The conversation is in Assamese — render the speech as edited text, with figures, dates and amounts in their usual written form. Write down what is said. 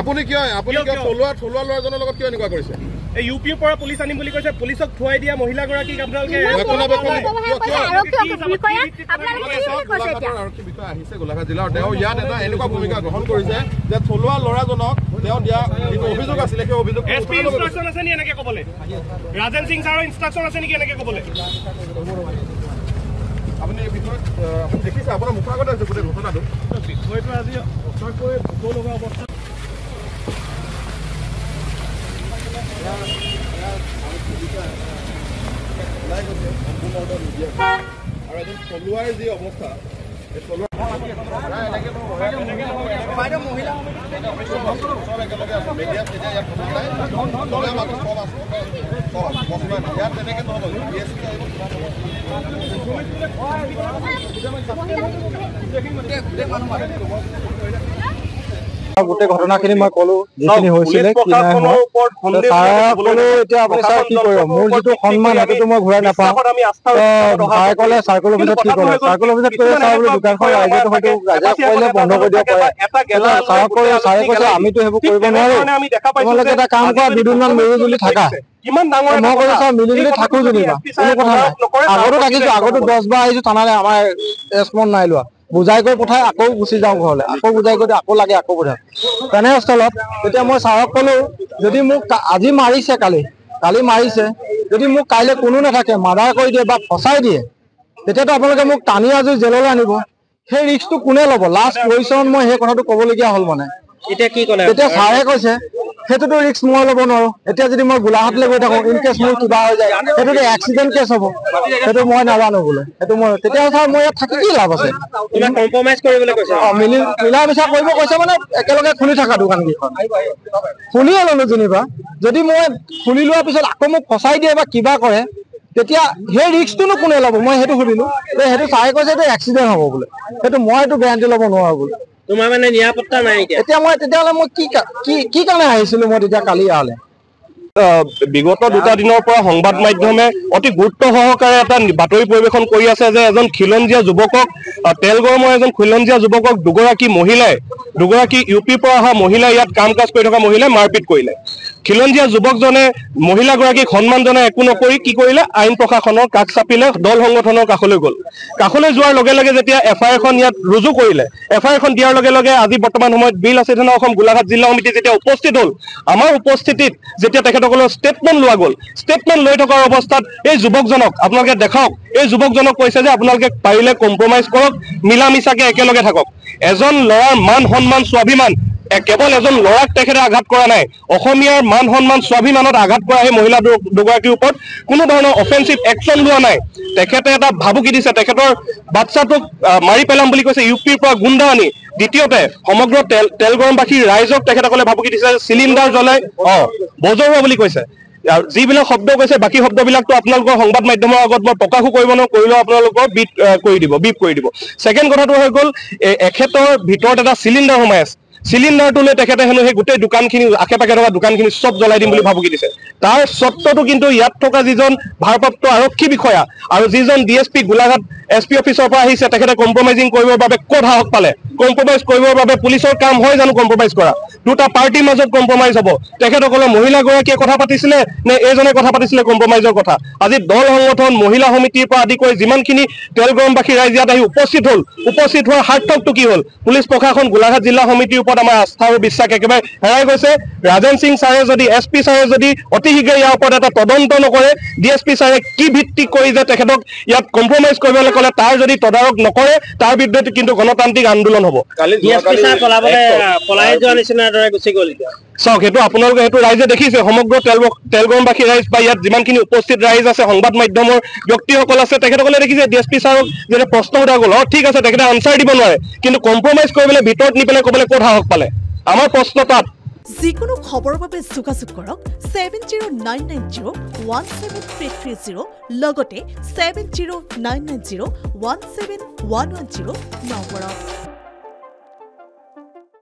আপুনি কিয় থলুৱা ল'ৰাজনৰ লগত কিয় এনেকুৱা কৰিছে এই ইউপিৰ পৰা পুলিচ আনিম বুলি কৈছে পুলিচক থুৱাই দিয়া মহিলাগৰাকীক আপোনালোকে আৰক্ষী বিষয়া আহিছে গোলাঘাট জিলাৰ তেওঁ ইয়াত এটা এনেকুৱা ভূমিকা গ্ৰহণ কৰিছে যে থলুৱা ল'ৰাজনক তেওঁ দিয়া যিটো অভিযোগ আছিলে সেই অভিযোগ ইনষ্ট্ৰাকশ্যন আছে নেকি এনেকে ক'বলৈ ৰাজেন সিং ছাৰৰ ইনষ্ট্ৰাকশ্যন আছে নেকি এনেকে ক'বলৈ আপুনি এই বিষয়ত আপুনি দেখিছে আপোনাৰ মুখৰ আগতে আছে গোটেই ঘটনাটো বিষয়টো আজি সঁচাকৈ ভোক লগা অৱস্থা আৰু এজন থলুৱাৰ যি অৱস্থা গোটেই ঘটনাখিনি মই কলো যিখিনি হৈছিলে এতিয়া আপুনি ছাৰ কি কৰিব মোৰ যিটো সন্মান সেইটোতো মই ঘূৰাই নাপাওঁ ছাৰে ক'লে চাৰ্কল অফিচত কি ক'লে চাৰ্কল অফিচত ক'লে ছাৰ বোলে দোকানখন ৰাইজেতো হয়তো ৰাইজে কৰিলে বন্ধ কৰি দিব পাৰে ছাৰে কৈছে আমিতো সেইবোৰ কৰিব নোৱাৰো তোমালোকে এটা কাম কৰা দুদিনমান মিলিজুলি থাকা মই কৈছো ছাৰ মিলিজুলি থাকো যেনিবা কোনো কথা নাই আগতো থাকিছো আগতো 10 বাৰ আহিছো থানালৈ আমাৰ ৰেছপন্স নাই লোৱা বুজাই কৰি পঠাই আকৌ গুচি যাওঁ ঘৰলৈ আকৌ বুজাই কৰি আকৌ লাগে আকৌ পঠাই তেনেস্থলত তেতিয়া মই ছাৰক ক'লো যদি মোক আজি মাৰিছে কালি মাৰিছে যদি মোক কাইলৈ কোনো নাথাকে মাৰ্ডাৰ কৰি দিয়ে বা ফচাই দিয়ে তেতিয়াতো আপোনালোকে মোক টানি আজৰি জেললৈ আনিব সেই ৰিস্কটো কোনে ল'ব লাষ্ট পজিশ্যনত মই সেই কথাটো ক'বলগীয়া হ'ল মানে তেতিয়া ছাৰে কৈছে সেইটোতো ৰিস্ক মই ল'ব নোৱাৰো এতিয়া যদি মই গোলাঘাটলৈ গৈ থাকো ইন কেছ মোৰ কিবা হৈ যায় সেইটোতো এক্সিডেণ্ট কেছ হ'ব সেইটো মই নাজানো বোলে সেইটো মই তেতিয়া ছাৰ মই ইয়াত থাকি কি লাভ আছে মিলা মিছা কৰিব কৈছে মানে একেলগে খুলি থকা দোকানকেইখন খুলিয়ে ল'লো যেনিবা যদি মই খুলি লোৱাৰ পিছত আকৌ মোক ফচাই দিয়ে বা কিবা কৰে তেতিয়া সেই ৰিস্কটোনো কোনে ল'ব মই সেইটো সুধিলো যে সেইটো ছাৰে কৈছে এইটো এক্সিডেণ্ট হ'ব বোলে সেইটো মই এইটো গেৰাণ্টি ল'ব নোৱাৰো বোলে তোমাৰ মানে নিৰাপত্তা নাই এতিয়া মই তেতিয়াহ'লে মই কি কাৰণে আহিছিলো মই তেতিয়া কালি ইয়ালৈ বিগত 2 দিনৰ পৰা সংবাদ মাধ্যমে অতি গুৰুত্ব সহকাৰে এটা বাতৰি পৰিৱেশন কৰি আছে যে এজন খিলঞ্জীয়া যুৱকক তেলগৰমৰ এজন খিলঞ্জীয়া যুৱকক দুগৰাকী ইউপিৰ পৰা অহা মহিলাই ইয়াত কাম কাজ কৰি থকা মহিলাই মাৰপিট কৰিলে খিলঞ্জীয়া যুৱকজনে মহিলাগৰাকীক সন্মান জনাই একো নকৰি কি কৰিলে আইন প্ৰশাসনৰ কাষ চাপিলে দল সংগঠনৰ কাষলৈ গ'ল কাষলৈ যোৱাৰ লগে লগে যেতিয়া এফআইআৰ এখন ইয়াত ৰুজু কৰিলে এফআইআৰ এখন দিয়াৰ লগে লগে আজি বৰ্তমান সময়ত বিল আছে থানা অসম গোলাঘাট জিলা সমিতি যেতিয়া উপস্থিত হ'ল আমাৰ উপস্থিতিত যেতিয়া তেখেতসকলৰ ষ্টেটমেণ্ট লোৱা গ'ল ষ্টেটমেণ্ট লৈ থকাৰ অৱস্থাত এই যুৱকজনক আপোনালোকে দেখাওক এই যুৱকজনক কৈছে যে আপোনালোকে পাৰিলে কম্প্ৰমাইজ কৰক মিলা মিছাকে একেলগে থাকক এজন ল'ৰাৰ মান সন্মান স্বাভিমান কেৱল এজন ল'ৰাক তেখেতে আঘাত কৰা নাই অসমীয়াৰ মান সন্মান স্বাভিমানত আঘাত কৰা সেই মহিলা দুগৰাকীৰ ওপৰত কোনো ধৰণৰ অফেন্সিভ একশ্যন লোৱা নাই তেখেতে এটা ভাবুকি দিছে তেখেতৰ বাচ্চাটোক মাৰি পেলাম বুলি কৈছে ইউপিৰ পৰা গুণ্ডা আনি দ্বিতীয়তে সমগ্ৰ তেলগৰমবাসীৰ ৰাইজক তেখেতসকলে ভাবুকি দিছে চিলিণ্ডাৰ জ্বলাই বজৰুৱা বুলি কৈছে যিবিলাক শব্দ কৈছে বাকী শব্দবিলাকতো আপোনালোকৰ সংবাদ মাধ্যমৰ আগত মই প্ৰকাশো কৰিব নোৱাৰো কৰিলেও আপোনালোকৰ বিপ কৰি দিব ছেকেণ্ড কথাটো হৈ গ'ল এখেতৰ ভিতৰত এটা চিলিণ্ডাৰ সোমাই আছে চিলিণ্ডাৰটো লৈ তেখেতে হেনো সেই গোটেই দোকানখিনি আশে পাশে থকা দোকানখিনি চব জ্বলাই দিম বুলি ভাবুকি দিছে তাৰ স্বত্বটো কিন্তু ইয়াত থকা যিজন ভাৰপ্ৰাপ্ত আৰক্ষী বিষয়া আৰু যিজন ডিএছপি গোলাঘাট এছপি অফিচৰ পৰা আহিছে তেখেতে কম্প্ৰমাইজিং কৰিবৰ বাবে ক'ত সাহস পালে কম্প্ৰমাইজ কৰিবৰ বাবে পুলিচৰ কাম হয় জানো কম্প্ৰমাইজ কৰা দুটা পাৰ্টিৰ মাজত কম্প্ৰমাইজ হ'ব তেখেতসকলৰ মহিলাগৰাকীয়ে কথা পাতিছিলে নে এইজনে কথা পাতিছিলে কম্প্ৰমাইজৰ কথা আজি দল সংগঠন মহিলা সমিতিৰ পৰা আদি কৰি যিমানখিনি তেলগৰমবাসী ৰাইজ ইয়াত আহি উপস্থিত হোৱাৰ সাৰ্থকটো কি হ'ল পুলিচ প্ৰশাসন গোলাঘাট জিলা সমিতিৰ ওপৰত আমাৰ আস্থা আৰু বিশ্বাস একেবাৰে হেৰাই গৈছে ৰাজেন সিং ছাৰে যদি এছপি ছাৰে যদি অতি শীঘ্ৰে ইয়াৰ ওপৰত এটা তদন্ত নকৰে ডিএছপি ছাৰে কি ভিত্তি কৰি যে তেখেতক ইয়াত কম্প্ৰমাইজ কৰিবলৈ ক'লে তাৰ যদি তদাৰক নকৰে তাৰ বিৰুদ্ধে কিন্তু গণতান্ত্ৰিক আন্দোলন হ'ব চাওক সেইটো আপোনালোকে সেইটো ৰাইজে দেখিছে সমগ্ৰ তেলগৰমবাসী ৰাইজ বা ইয়াত যিমানখিনি উপস্থিত ৰাইজ আছে সংবাদ মাধ্যমৰ ব্যক্তিসকল আছে তেখেতসকলে দেখিছে ডিএছপি ছাৰক যেতিয়া প্ৰশ্ন সোধা গ'ল ঠিক আছে তেখেতে আনচাৰ দিব নোৱাৰে কিন্তু কম্প্ৰমাইজ কৰিবলৈ ভিতৰত নি পেলাই ক'বলৈ ক'ত সাহস পালে আমাৰ প্ৰশ্ন তাত যিকোনো খবৰৰ বাবে যোগাযোগ কৰক 7099017330 লগতে 7099017110 নম্বৰত